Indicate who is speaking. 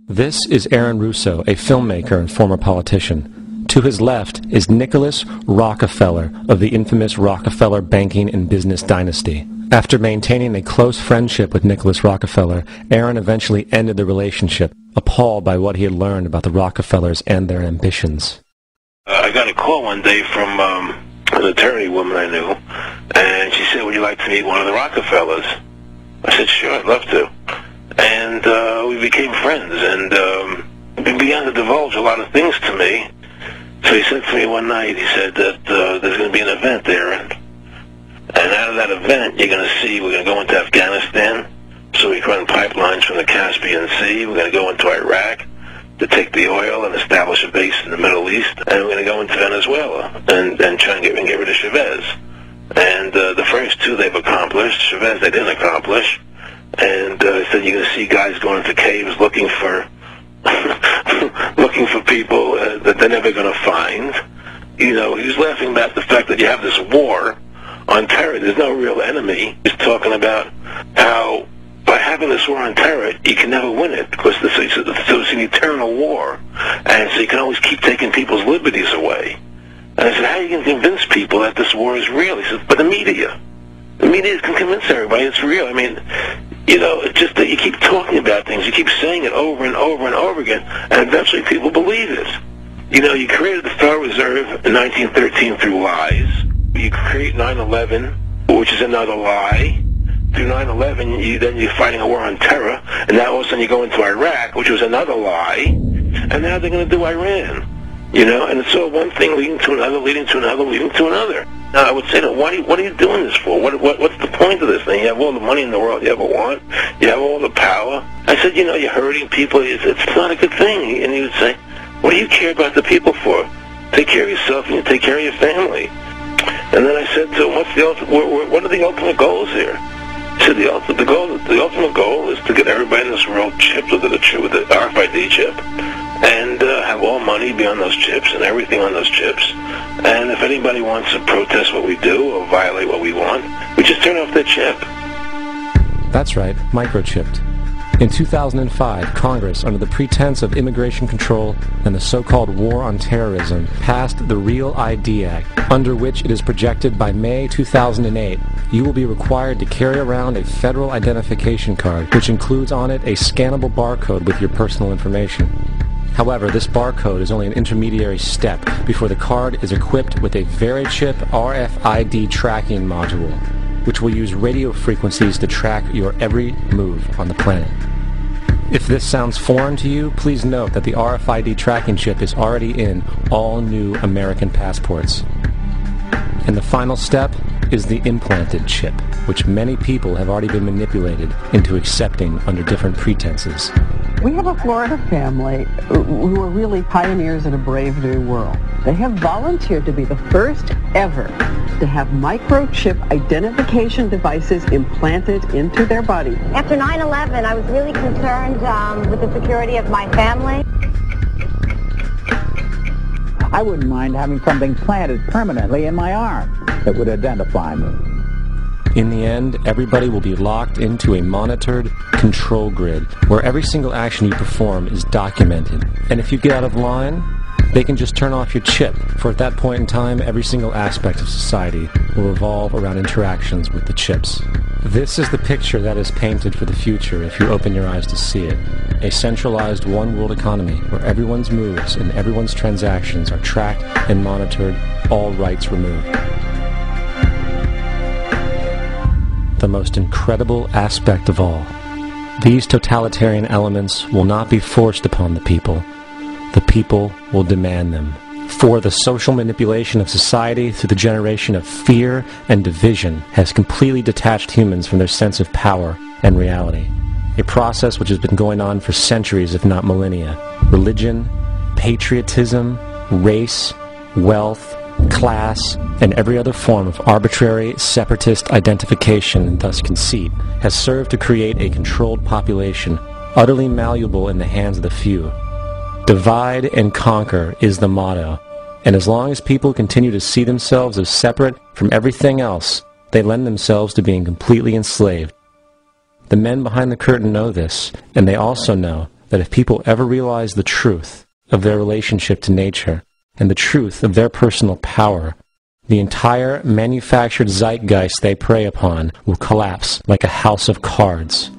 Speaker 1: This is Aaron Russo, a filmmaker and former politician. To his left is Nicholas Rockefeller of the infamous Rockefeller banking and business dynasty. After maintaining a close friendship with Nicholas Rockefeller, Aaron eventually ended the relationship, appalled by what he had learned about the Rockefellers and their ambitions.
Speaker 2: I got a call one day from an attorney woman I knew, and she said, "Would you like to meet one of the Rockefellers?" I said, "Sure, I'd love to." And we became friends, and he began to divulge a lot of things to me. So he said to me one night, he said that there's going to be an event there, and out of that event, you're going to see, we're going to go into Afghanistan, so we can run pipelines from the Caspian Sea. We're going to go into Iraq to take the oil and establish a base in the Middle East, and we're going to go into Venezuela and try and get rid of Chavez. And the first two they've accomplished. Chavez they didn't accomplish. And he said you're going to see guys going into caves looking for looking for people that they're never going to find. You know, he was laughing about the fact that you have this war on terror. There's no real enemy. He's talking about how by having this war on terror, you can never win it because it's an eternal war. And so you can always keep taking people's liberties away. And I said, how are you going to convince people that this war is real? He said, but the media. The media can convince everybody it's real. I mean, you know, it's just that you keep talking about things, you keep saying it over and over and over again, and eventually people believe it. You know, you created the Federal Reserve in 1913 through lies. You create 9/11, which is another lie. Through 9/11, then you're fighting a war on terror, and now all of a sudden you go into Iraq, which was another lie, and now they're going to do Iran. You know, and it's all one thing leading to another, leading to another, leading to another. Now, I would say, what are you doing this for? What's the point of this thing? You have all the money in the world you ever want. You have all the power. I said, you know, you're hurting people. It's not a good thing. And he would say, what do you care about the people for? Take care of yourself and you take care of your family. And then I said to him, what are the ultimate goals here? He said, the ultimate goal is to get everybody in this world chipped with the Rfid chip, and have all money be on those chips and everything on those chips. And if anybody wants to protest what we do or violate what we want, we just turn off their chip.
Speaker 1: That's right, microchipped. In 2005, Congress, under the pretense of immigration control and the so-called war on terrorism, passed the REAL ID Act, under which it is projected by May 2008, you will be required to carry around a federal identification card, which includes on it a scannable barcode with your personal information. However, this barcode is only an intermediary step before the card is equipped with a VeriChip RFID tracking module, which will use radio frequencies to track your every move on the planet. If this sounds foreign to you, please note that the RFID tracking chip is already in all new American passports. And the final step is the implanted chip, which many people have already been manipulated into accepting under different pretenses.
Speaker 3: We have a Florida family who are really pioneers in a brave new world. They have volunteered to be the first ever to have microchip identification devices implanted into their body.
Speaker 4: After 9/11, I was really concerned with the security of my family.
Speaker 5: I wouldn't mind having something planted permanently in my arm that would identify me.
Speaker 1: In the end, everybody will be locked into a monitored control grid where every single action you perform is documented. And if you get out of line, they can just turn off your chip, for at that point in time, every single aspect of society will revolve around interactions with the chips. This is the picture that is painted for the future if you open your eyes to see it. A centralized one-world economy where everyone's moves and everyone's transactions are tracked and monitored, all rights removed. The most incredible aspect of all, these totalitarian elements will not be forced upon the people. The people will demand them. For the social manipulation of society through the generation of fear and division has completely detached humans from their sense of power and reality. A process which has been going on for centuries, if not millennia. Religion, patriotism, race, wealth, class, and every other form of arbitrary, separatist identification and thus conceit has served to create a controlled population, utterly malleable in the hands of the few. Divide and conquer is the motto, and as long as people continue to see themselves as separate from everything else, they lend themselves to being completely enslaved. The men behind the curtain know this, and they also know that if people ever realize the truth of their relationship to nature and the truth of their personal power, the entire manufactured zeitgeist they prey upon will collapse like a house of cards.